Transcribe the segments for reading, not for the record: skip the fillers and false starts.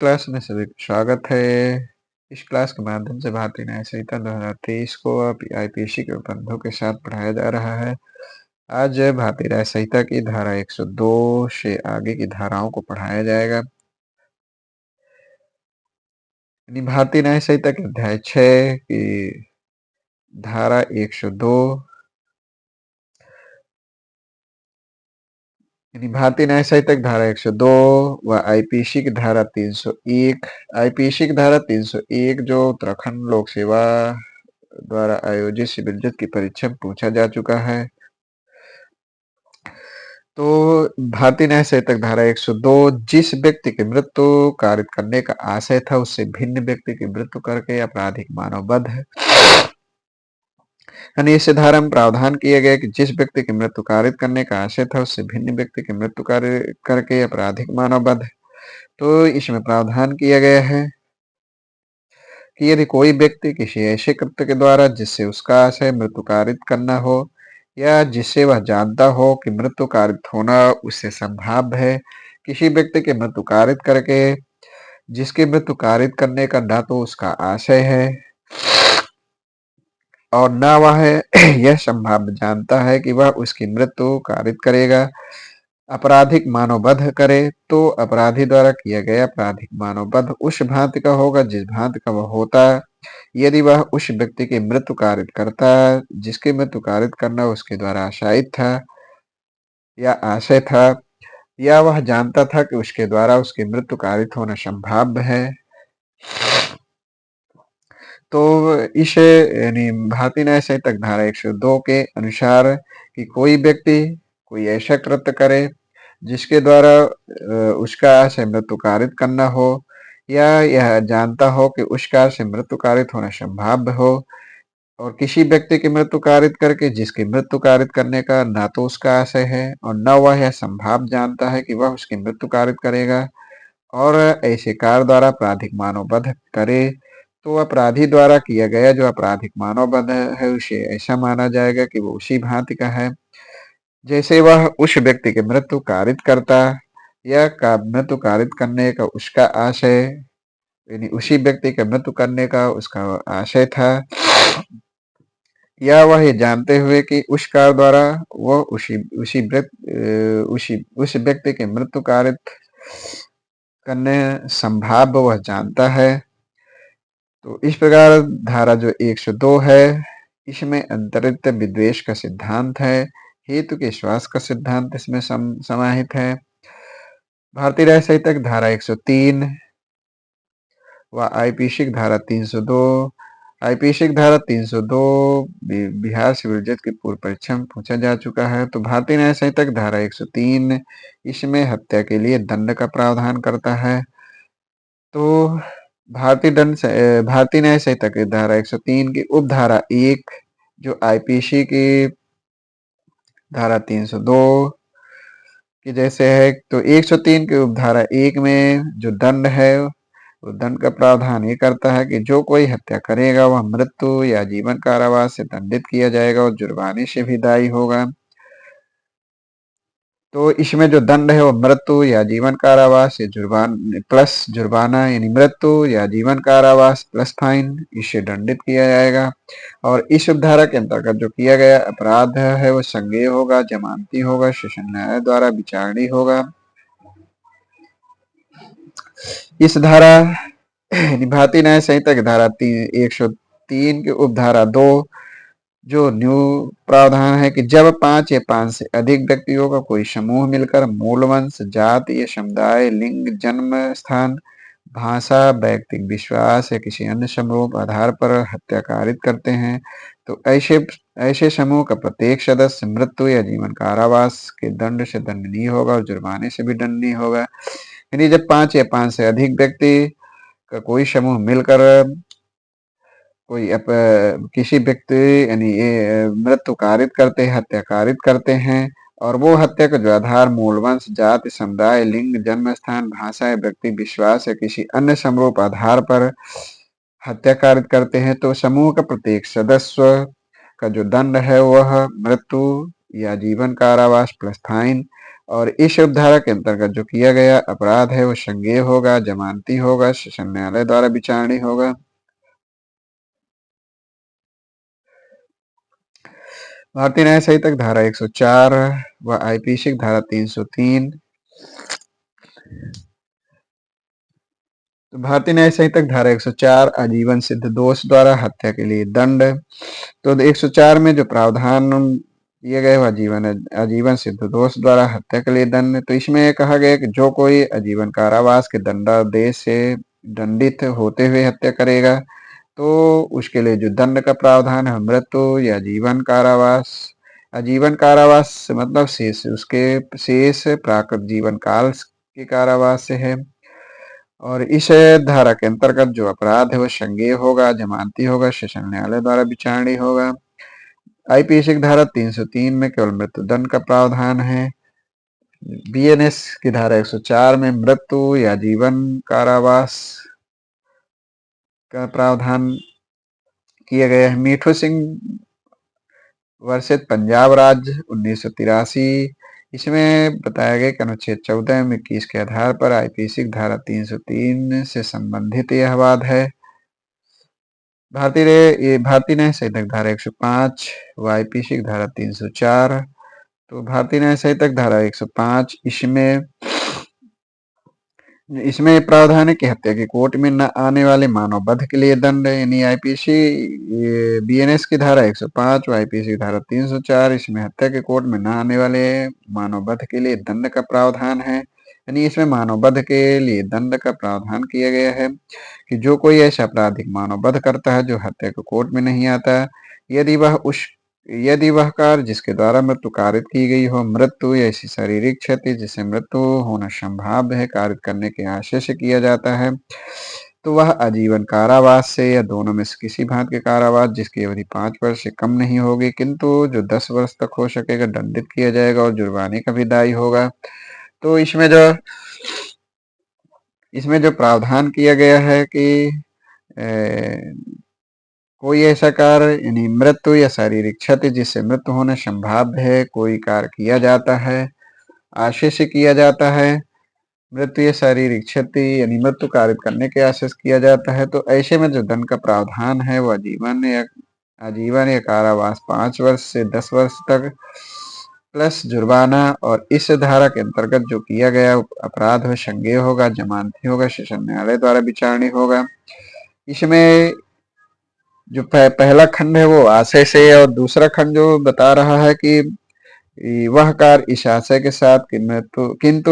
Class में सभी का स्वागत है। इस क्लास के माध्यम से भारतीय न्याय संहिता 2023 को अब आईपीसी के उपबंधों के साथ पढ़ाया जा रहा है। आज भारतीय न्याय संहिता की धारा 102 से आगे की धाराओं को पढ़ाया जाएगा। भारतीय न्याय संहिता के अध्याय 6 की धारा 102 भारतीय न्याय संहिता की धारा 102 व आईपीसी की धारा 301। आईपीसी की धारा 301 जो उत्तराखंड लोक सेवा द्वारा आयोजित सिविल जज की परीक्षा में पूछा जा चुका है। तो भारतीय न्याय संहिता धारा 102 जिस व्यक्ति की मृत्यु कारित करने का आशय था उससे भिन्न व्यक्ति की मृत्यु करके आपराधिक मानवबद्ध है। यानी इस धारा में प्रावधान किया गया कि जिस व्यक्ति की मृत्यु कारित करने का आशय था उससे भिन्न व्यक्ति की मृत्यु कार्य करके आपराधिक मानवबद्ध है। तो इसमें प्रावधान किया गया है कि यदि कोई व्यक्ति किसी ऐसे कृत्य के द्वारा जिससे उसका आशय मृत्यु कारित करना हो या जिससे वह जानता हो कि मृत्यु कारित होना उससे संभाव्य है, किसी व्यक्ति के मृत्यु कारित करके जिसकी मृत्यु कारित करने का न तो उसका आशय है और न वह यह संभाव्य जानता है कि वह उसकी मृत्यु कारित करेगा, आपराधिक मानवबद्ध करे, तो अपराधी द्वारा किया गया आपराधिक मानवबद्ध उस भांति का होगा जिस भांति का वह होता यदि वह उस व्यक्ति की मृत्यु कारित करता जिसकी मृत्यु कारित करना उसके द्वारा आशायित था या आशय था, या वह जानता था कि उसके द्वारा उसकी मृत्यु कारित होना संभाव्य है। तो इस यानी भारतीय न्याय संहिता धारा 102 के अनुसार कि कोई व्यक्ति कोई ऐसा कृत्य करे जिसके द्वारा उसका आशय मृत्यु कारित करना हो या यह जानता हो कि उस कार्य से मृत्यु कारित होना संभाव्य हो, और किसी व्यक्ति की मृत्यु कारित करके जिसकी मृत्यु कारित करने का न तो उसका आशय है और न वह यह संभाव्य जानता है कि वह उसकी मृत्यु कारित करेगा, और ऐसे कार्य द्वारा आपराधिक मानवबद्ध करे, तो अपराधी द्वारा किया गया जो आपराधिक मानवबद्ध है उसे ऐसा माना जाएगा कि वो उसी भांति का है जैसे वह उस व्यक्ति की मृत्यु कारित करता या का मृत्यु कारित करने का उसका आशय, यानी उसी व्यक्ति के मृत्यु करने का उसका आशय था, या वह ये जानते हुए कि उस कार्य द्वारा वह उस व्यक्ति के मृत्यु कारित करने संभाव्य वह जानता है। तो इस प्रकार धारा जो 102 है इसमें अंतरित विद्वेष का सिद्धांत है, हेतु के श्वास का सिद्धांत इसमें समाहित है। भारतीय न्याय संहिता की धारा 103 व आईपीसी की धारा 302। आईपीसी की धारा 302 बिहार सिविल जज की पूर्व परीक्षा में पूछा जा चुका है। तो भारतीय न्याय संहिता की धारा 103 इसमें हत्या के लिए दंड का प्रावधान करता है। तो भारतीय न्याय संहिता की धारा 103 की उपधारा 1 जो आईपीसी की धारा 302 की जैसे है, तो 103 की उपधारा 1 में जो दंड है वो दंड का प्रावधान ये करता है कि जो कोई हत्या करेगा वह मृत्यु या जीवन कारावास से दंडित किया जाएगा और जुर्माने से भी दायी होगा। तो इसमें जो दंड है वो मृत्यु या जीवन कारावास या जुर्माना यानी मृत्यु या जीवन कारावास प्लस फाइन, इससे दंडित किया जाएगा। और इस उपधारा के अंतर्गत जो किया गया अपराध है वो संज्ञेय होगा, जमानती होगा, सेशन न्यायालय द्वारा विचारणीय होगा। इस धारा भारतीय न्याय संहिता की धारा 103 की उपधारा 2 जो न्यू प्रावधान है कि जब 5 या 5 से अधिक व्यक्तियों का कोई समूह मिलकर मूल वंश, जाति या समुदाय, लिंग, जन्म स्थान, भाषा, वैयक्तिक विश्वास या किसी अन्य समरूप आधार पर हत्या कारित करते हैं, तो ऐसे समूह का प्रत्येक सदस्य मृत्यु या जीवन कारावास के दंड से दंडनीय होगा और जुर्माने से भी दंडनीय होगा। यानी जब 5 या 5 से अधिक व्यक्ति का कोई समूह मिलकर कोई किसी व्यक्ति यानी मृत्यु कारित करते हैं, हत्या कारित करते हैं, और वो हत्या का जो आधार मूल वंश, जाति, समुदाय, लिंग, जन्म स्थान, भाषा या व्यक्ति विश्वास या किसी अन्य समरूप आधार पर हत्या कारित करते हैं, तो समूह का प्रत्येक सदस्य का जो दंड है वह मृत्यु या जीवन कारावास प्लस फाइन और इस उपधारा के अंतर्गत जो किया गया अपराध है वो संज्ञेय होगा, जमानती होगा, सेशन न्यायालय द्वारा विचारणीय होगा। भारतीय न्याय संहिता धारा 104 व आईपीसी धारा 303। तो भारतीय न्याय संहिता धारा 104 आजीवन सिद्ध दोष द्वारा हत्या के लिए दंड। तो 104 में जो प्रावधान दिए गए वह आजीवन सिद्ध दोष द्वारा हत्या के लिए दंड। तो इसमें कहा गया कि जो कोई आजीवन कारावास के दंडादेश से दंडित होते हुए हत्या करेगा तो उसके लिए जो दंड का प्रावधान है मृत्यु या आजीवन कारावास मतलब शेष उसके शेष प्राकृत जीवन काल के कारावास से है। और इस धारा के अंतर्गत जो अपराध है वो संज्ञेय होगा, जमानती होगा, सेशन न्यायालय द्वारा विचारणीय होगा। आईपीसी की धारा 303 में केवल मृत्युदंड का प्रावधान है। बीएनएस की धारा 104 में मृत्यु या जीवन कारावास का प्रावधान किया गया है। मीठू सिंह वर्षित पंजाब राज्य 1983, इसमें बताया गया कि अनुच्छेद 14 में 21 के आधार पर आईपीसी की धारा 303 से संबंधित यह वाद है। भारतीय न्याय संहिता धारा 105 व आईपीसी की धारा 304। तो भारतीय न्याय संहिता धारा 105 इसमें प्रावधान है कि हत्या की कोर्ट में न आने वाले मानव वध के लिए दंड, यानी आईपीसी बीएनएस की धारा 105 व आईपीसी की धारा 304 इसमें हत्या के कोर्ट में न आने वाले मानव वध के लिए दंड का प्रावधान है। यानी इसमें मानव वध के लिए दंड का प्रावधान किया गया है कि जो कोई ऐसा आपराधिक मानव वध करता है जो हत्या के कोर्ट में नहीं आता, यदि वह कार्य जिसके द्वारा मृत्यु कारित की गई हो मृत्यु या ऐसी शारीरिक क्षति जिससे मृत्यु होना संभाव्य है कारित करने के आशय से किया जाता है तो वह आजीवन कारावास से या दोनों में से किसी भांति के कारावास जिसकी अवधि 5 वर्ष से कम नहीं होगी किंतु जो 10 वर्ष तक हो सकेगा दंडित किया जाएगा और जुर्माने का भी दायी होगा। तो इसमें जो प्रावधान किया गया है कि कोई ऐसा कार्य यानी मृत्यु या शारीरिक क्षति जिससे मृत्यु होना संभाव्य है कोई कार्य किया जाता है, आशय से किया जाता है, मृत्यु या शारीरिक क्षति यानी मृत्यु कारित करने के आशय से किया जाता है तो ऐसे में जो दंड का प्रावधान है वो आजीवन या कारावास 5 वर्ष से 10 वर्ष तक प्लस जुर्माना और इस धारा के अंतर्गत जो किया गया अपराध है संज्ञेय होगा, जमानती होगा, सेशन न्यायालय द्वारा विचारणीय होगा। इसमें जो पहला खंड है वो आशय से और दूसरा खंड जो बता रहा है कि वह कार्य इस आशय के साथ किंतु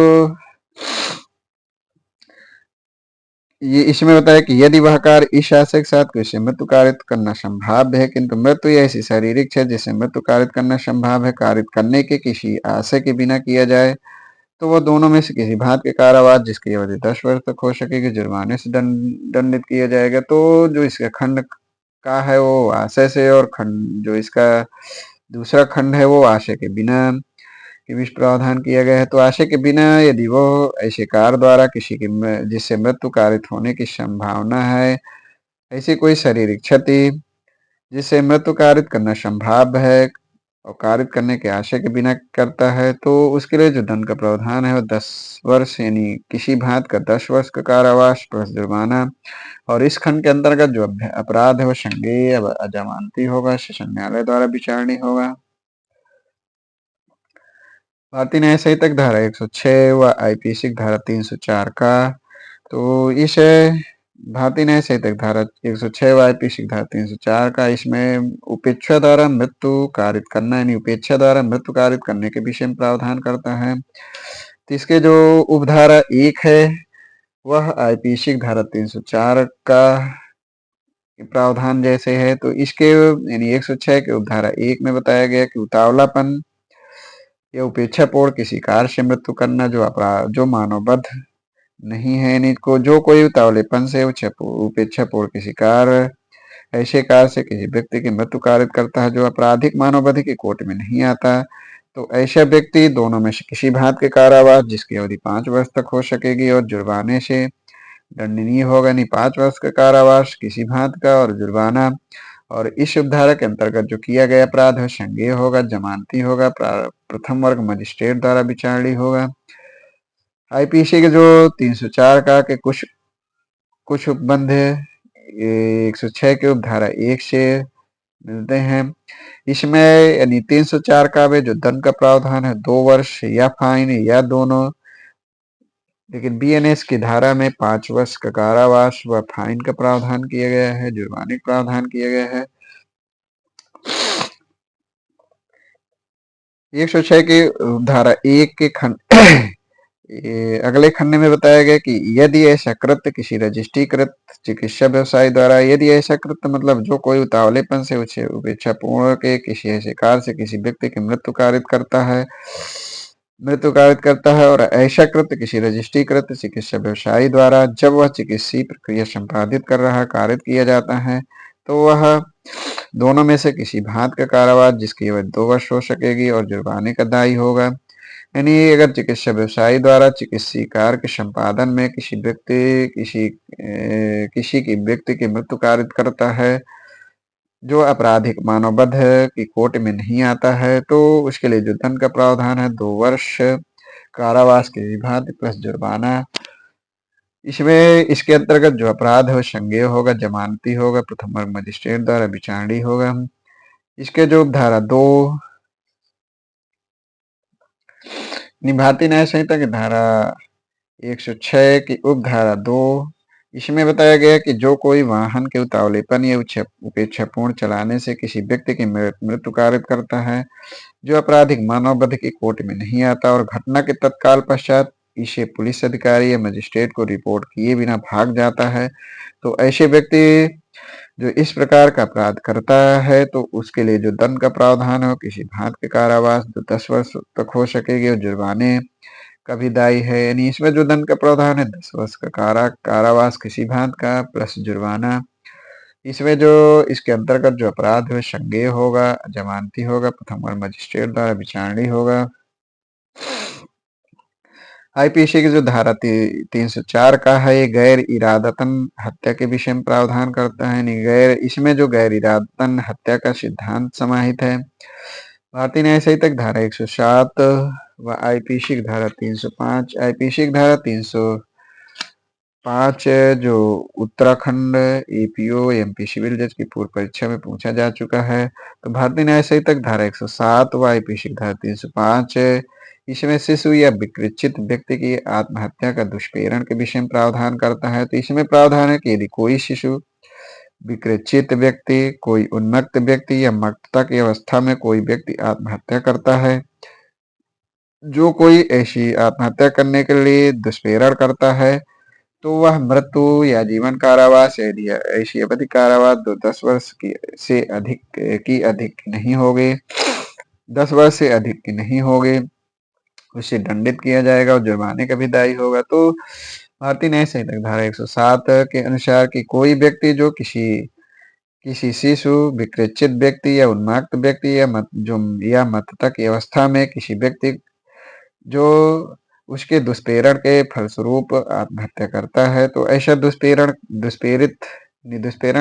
ये इसमें बताया कि यदि वह कार्य इस आशय के साथ किसी मृत्यु कारित करना संभाव्य है किंतु मृत्यु या ऐसी शारीरिक क्षति जिसे मृत्यु कारित करना संभव है कारित करने के किसी आशय के बिना किया जाए तो वह दोनों में से किसी भांति के कारावास जिसकी अवधि 10 वर्ष तक हो सकेगी जुर्माने से दंडित किया जाएगा। तो जो इसका खंड का है वो आशय से और खंड जो इसका दूसरा खंड है वो आशय के बिना के बीच प्रावधान किया गया है। तो आशय के बिना यदि वो ऐसे कार्य द्वारा किसी की जिससे मृत्यु कारित होने की संभावना है ऐसी कोई शारीरिक क्षति जिससे मृत्यु कारित करना संभाव्य है और कारित करने के आशय के बिना करता है तो उसके लिए जो दंड का प्रावधान है वो 10 वर्ष यानी किसी भांति का 10 वर्ष का कारावास प्लस जुर्माना और इस खंड के अंतर्गत जो अपराध है वो संज्ञेय अजमानती होगा, सेशन न्यायालय द्वारा विचारणीय होगा। भारतीय न्याय संहिता धारा 106 व आईपीसी धारा 304 का। तो इस भारतीय न्याय संहिता धारा 106 व आईपीसी धारा 304 का इसमें उपेक्षा द्वारा मृत्यु कारित करना यानी उपेक्षा द्वारा मृत्यु कारित करने के विषय में प्रावधान करता है। तो इसके जो उपधारा 1 है वह आईपीसी धारा 304 का प्रावधान जैसे है। तो इसके यानी 106 के उपधारा 1 में बताया गया कि उतावलापन या उपेक्षापूर्ण किसी कार्य से मृत्यु करना जो अपराध जो मानववध नहीं है यानी को जो कोई उतावलेपन से उपेक्षापूर्ण किसी कार्य ऐसे कार्य से किसी व्यक्ति की मृत्यु कारित करता है जो आपराधिक मानववध की कोट में नहीं आता तो ऐसा व्यक्ति दोनों में से किसी भांति के कारावास जिसकी अवधि 5 वर्ष तक हो सकेगी और जुर्माने से दंडनीय होगा, नहीं 5 वर्ष का कारावास किसी भांति का और जुर्माना और इस उपधारा के अंतर्गत जो किया गया अपराध है संज्ञेय होगा, जमानती होगा, प्रथम वर्ग मजिस्ट्रेट द्वारा विचारणीय होगा। आईपीसी के जो 304 का के कुछ उपबंध है, 106 के उपधारा 1 से मिलते हैं। इसमें यानी 304 का में जो दंड का प्रावधान है 2 वर्ष या फाइन या दोनों, लेकिन बीएनएस की धारा में 5 वर्ष का कारावास व फाइन का प्रावधान किया गया है, जुर्माने का प्रावधान किया गया है। 106 की धारा 1 के खंड अगले खंड में बताया गया कि यदि ऐसा कृत्य किसी रजिस्ट्रीकृत चिकित्सा व्यवसायी द्वारा, यदि ऐसा कृत्य मतलब जो कोई उतावलेपन से उसे उपेक्षापूर्ण के किसी ऐसे कार्य से किसी व्यक्ति की मृत्यु कारित करता है और ऐसा कृत्य किसी रजिस्ट्रीकृत चिकित्सा व्यवसायी द्वारा जब वह चिकित्सीय प्रक्रिया संपादित कर रहा कारित किया जाता है, तो वह दोनों में से किसी भांत का कारावास जिसकी अवधि 2 वर्ष हो सकेगी और जुर्माने का दायी होगा। यानी अगर चिकित्सा व्यवसायी द्वारा चिकित्सीय कार्य के संपादन में किसी की व्यक्ति की मृत्यु कारित करता है जो आपराधिक मानवबध की कोट में नहीं आता है, तो उसके लिए जो दंड का प्रावधान है 2 वर्ष कारावास के विभाग प्लस जुर्माना। इसमें इसके अंतर्गत जो अपराध है संज्ञेय होगा, जमानती होगा, प्रथम वर्ग मजिस्ट्रेट द्वारा विचारणीय होगा। इसके जो धारा 2 भारतीय न्याय संहिता की धारा 106 की उपधारा 2, इसमें बताया गया कि जो कोई वाहन के उतावलेपन या उपेक्षापूर्ण चलाने से किसी व्यक्ति की मृत्यु कारित करता है जो आपराधिक मानवबध की कोट में नहीं आता और घटना के तत्काल पश्चात इसे पुलिस अधिकारी या मजिस्ट्रेट को रिपोर्ट किए बिना भाग जाता है, तो ऐसे व्यक्ति जो इस प्रकार का अपराध करता है तो उसके लिए जो दंड का प्रावधान हो किसी भांत के कारावास जो 10 वर्ष तक हो सकेगी और जुर्माने का भी दायी है। यानी इसमें जो दंड का प्रावधान है 10 वर्ष का कारावास किसी भांत का प्लस जुर्माना। इसमें जो इसके अंतर्गत जो अपराध है संज्ञेय होगा, जमानती होगा, प्रथम वर्ग मजिस्ट्रेट द्वारा विचारणीय होगा। आईपीसी की जो धारा 304 का है ये गैर इरादतन हत्या के विषय में प्रावधान करता है। इसमें जो गैर इरादतन हत्या का सिद्धांत समाहित है। भारतीय न्याय संहिता की धारा 107 व आईपीसी की धारा 305। आईपीसी की धारा 305 जो उत्तराखंड एपीओ एमपी सिविल जज की पूर्व परीक्षा में पूछा जा चुका है। तो भारतीय न्याय संहिता की धारा 107 व आईपीसी की धारा 305 इसमें शिशु या विकृचित व्यक्ति की आत्महत्या का दुष्प्रेरण के विषय में प्रावधान करता है। तो इसमें प्रावधान है कि यदि कोई शिशु, विकृचित व्यक्ति, कोई उन्मत्त व्यक्ति या मत्तता की अवस्था में कोई व्यक्ति आत्महत्या करता है, जो कोई ऐसी आत्महत्या करने के लिए दुष्प्रेरण करता है, तो वह मृत्यु या जीवन कारावास या ऐसी अवधि कारावास जो 10 वर्ष से अधिक नहीं होगी, 10 वर्ष से अधिक की नहीं होगी, उसे दंडित किया जाएगा और जुर्माने का भी दायी होगा। तो भारतीय न्याय संहिता धारा 107 के अनुसार कि कोई व्यक्ति जो किसी शिशु, विकृचित व्यक्ति या उन्मत्त व्यक्ति या मत्तता की अवस्था में किसी व्यक्ति जो उसके दुष्प्रेरण के फलस्वरूप आत्महत्या करता है, तो ऐसा दुष्प्रेरण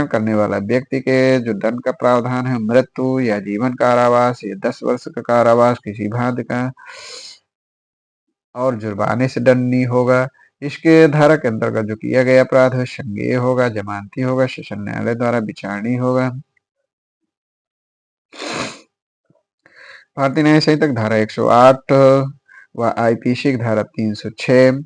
करने वाला व्यक्ति के जो दंड का प्रावधान है मृत्यु या जीवन कारावास या 10 वर्ष का कारावास किसी भांति का और जुर्माने से दंडनीय होगा। इसके धारा के अंतर्गत जो किया गया अपराध है संज्ञेय होगा, जमानती होगा, सेशन न्यायालय द्वारा विचारणीय होगा। भारतीय न्याय संहिता धारा 108 व आईपीसी की धारा 306।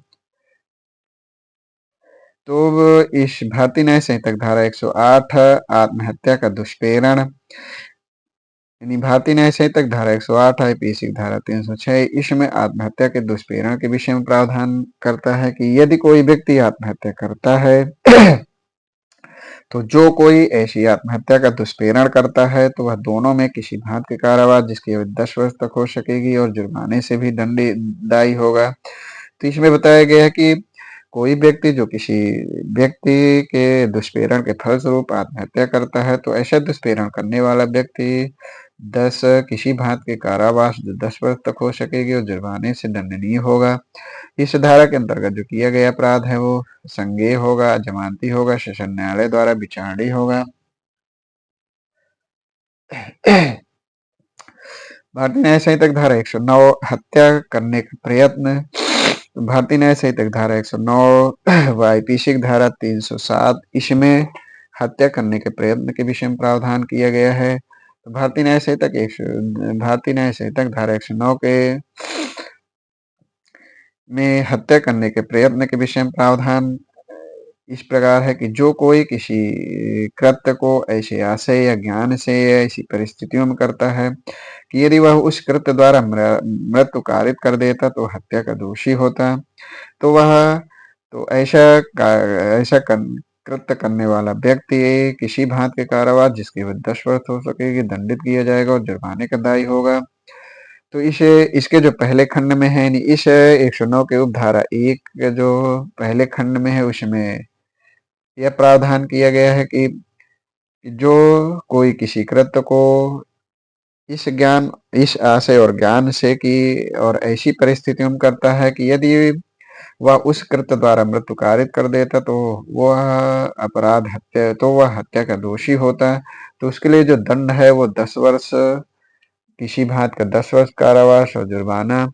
तो इस भारतीय न्याय संहिता धारा 108 आत्महत्या का दुष्प्रेरण, यानी भारतीय न्याय संहिता धारा 108 आईपीसी की धारा 306 इसमें आत्महत्या के दुष्प्रेरण के विषय में प्रावधान करता है कि यदि कोई व्यक्ति आत्महत्या करता है तो जो कोई ऐसी आत्महत्या का दुष्प्रेरण करता है तो वह दोनों में किसी भांति के कारावास जिसकी अवधि 10 वर्ष तक हो सकेगी और जुर्माने से भी दायी होगा। तो इसमें बताया गया है कि कोई व्यक्ति जो किसी व्यक्ति के दुष्प्रेरण के फलस्वरूप आत्महत्या करता है तो ऐसा दुष्प्रेरण करने वाला व्यक्ति किसी भांति के कारावास जो 10 वर्ष तक हो सकेगी और जुर्माने से दंडनीय होगा। इस धारा के अंतर्गत जो किया गया अपराध है वो संज्ञेय होगा, जमानती होगा, सेशन न्यायालय द्वारा विचारणीय होगा। भारतीय न्याय संहिता की धारा 109 हत्या करने का प्रयत्न। भारतीय न्याय संहिता की धारा 109 व आईपीसी की धारा 307 इसमें हत्या करने के प्रयत्न के विषय में प्रावधान किया गया है। तो भारतीय न्याय संहिता की धारा 109 के में हत्या करने के प्रयत्न के विषय में प्रावधान इस प्रकार है कि जो कोई किसी कृत्य को ऐसे आशय या ज्ञान से या ऐसी परिस्थितियों में करता है कि यदि वह उस कृत्य द्वारा मृत्यु कारित कर देता तो हत्या का दोषी होता। तो वह तो ऐसा कृत्य करने वाला व्यक्ति किसी भांति के कारावास जिसकी अवधि 10 वर्ष हो सकेगी दंडित किया जाएगा और जुर्माने का दायी होगा। तो इसके जो पहले खंड में है यानी इस 109 के उपधारा 1 के जो पहले खंड में है उसमें यह प्रावधान किया गया है कि जो कोई किसी कृत्य को इस आशय और ज्ञान से कि और ऐसी परिस्थितियों में करता है कि यदि वह उस कृत्य द्वारा मृत्यु कारित कर देता तो वह हत्या का दोषी होता। तो उसके लिए जो दंड है वो 10 वर्ष किसी भांति का 10 वर्ष कारावास और जुर्माना।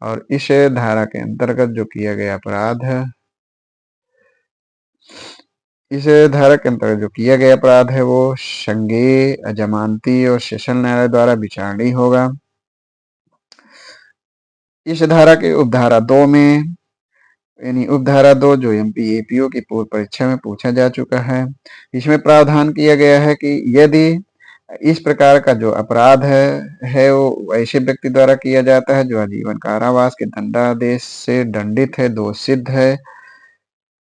और इस धारा के अंतर्गत जो किया गया अपराध है इस धारा के अंतर्गत जो किया गया अपराध है वो संज्ञेय अजमानती और सेशन न्यायालय द्वारा विचारणीय होगा। इस धारा के उपधारा 2 में यानी उपधारा 2 जो एमपी एपीओ की पूर्व परीक्षा में पूछा जा चुका है इसमें प्रावधान किया गया है कि यदि इस प्रकार का जो अपराध है वो ऐसे व्यक्ति द्वारा किया जाता है जो आजीवन कारावास के दंडादेश से दंडित है दोष सिद्ध है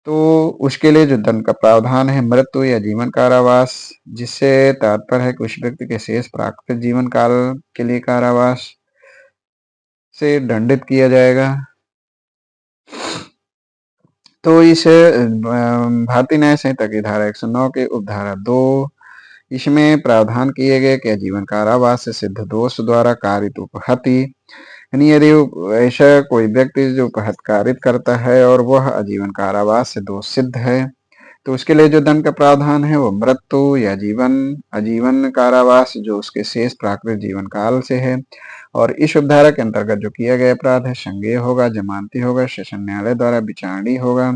तो उसके लिए जो दंड का प्रावधान है मृत्यु या जीवन कारावास जिससे तात्पर्य है कि उस व्यक्ति के शेष प्राकृतिक जीवन काल के लिए कारावास से दंडित किया जाएगा। तो इस भारतीय न्याय संहिता की धारा 109 के उपधारा 2 इसमें प्रावधान किए गए कि आजीवन कारावास से सिद्ध दोष द्वारा कारित उपहति यानी यदि ऐसा कोई व्यक्ति जो उपहत कारित करता है और वह आजीवन कारावास से दोष सिद्ध है तो उसके लिए जो दंड का प्रावधान है वो मृत्यु या आजीवन कारावास जो उसके शेष प्राकृतिक जीवन काल से है। और इस उपधारा के अंतर्गत जो किया गया अपराध है संज्ञेय होगा जमानती होगा सेशन न्यायालय द्वारा विचारणीय होगा।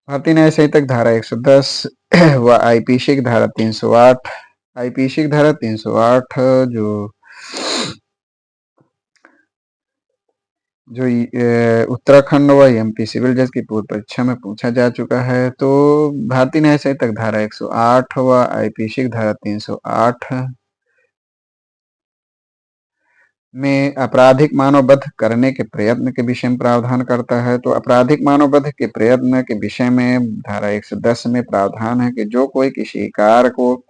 भारतीय न्याय संहिता की धारा 110 व आईपीसी की धारा 308 आईपीसी की धारा 308 जो उत्तराखंड व एमपी सिविल जज की पूर्व परीक्षा में पूछा जा चुका है। तो भारतीय न्याय संहिता की धारा 108 व आईपीसी की धारा 308 में आपराधिक मानववध करने के प्रयत्न के विषय में प्रावधान करता है। तो आपराधिक मानववध के प्रयत्न के विषय में धारा 110 में प्रावधान है कि जो कोई किसी कार को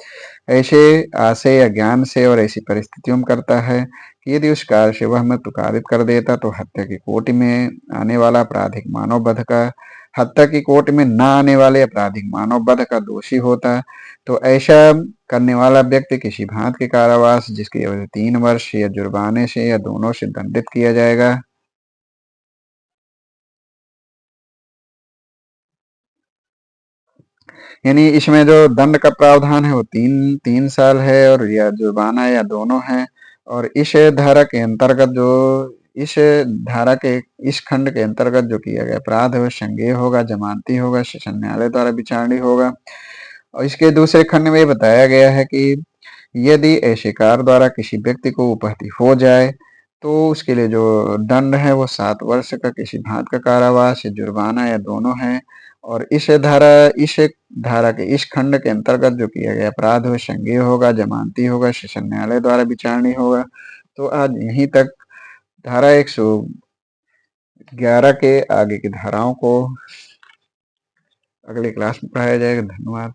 ऐसे आशय या ज्ञान से और ऐसी परिस्थितियों में करता है कि यदि उस कार्य से वह मृत्यु कारित कर देता तो हत्या की कोटि में आने वाला आपराधिक मानववध का हत्या की कोटि में न आने वाले आपराधिक मानववध का दोषी होता। तो ऐसा करने वाला व्यक्ति किसी भांति के कारावास जिसकी अवधि 3 वर्ष या जुर्माने से या दोनों से दंडित किया जाएगा। यानी इसमें जो दंड का प्रावधान है वो 3 साल है और या जुर्माना या दोनों है। और इस धारा के अंतर्गत जो इस धारा के इस खंड के अंतर्गत जो किया गया अपराध है वो संज्ञेय होगा जमानती होगा सेशन न्यायालय द्वारा विचारणीय होगा। और इसके दूसरे खंड में बताया गया है कि यदि ऐसे कार द्वारा किसी व्यक्ति को उपहति हो जाए तो उसके लिए जो दंड है वो 7 वर्ष का किसी भांति का कारावास या जुर्माना या दोनों है। और इस धारा के इस खंड के अंतर्गत जो किया गया अपराध है संज्ञेय होगा जमानती होगा सेशन न्यायालय द्वारा विचारणीय होगा। तो आज यहीं तक धारा 111 के आगे की धाराओं को अगली क्लास में पढ़ाया जाएगा। धन्यवाद।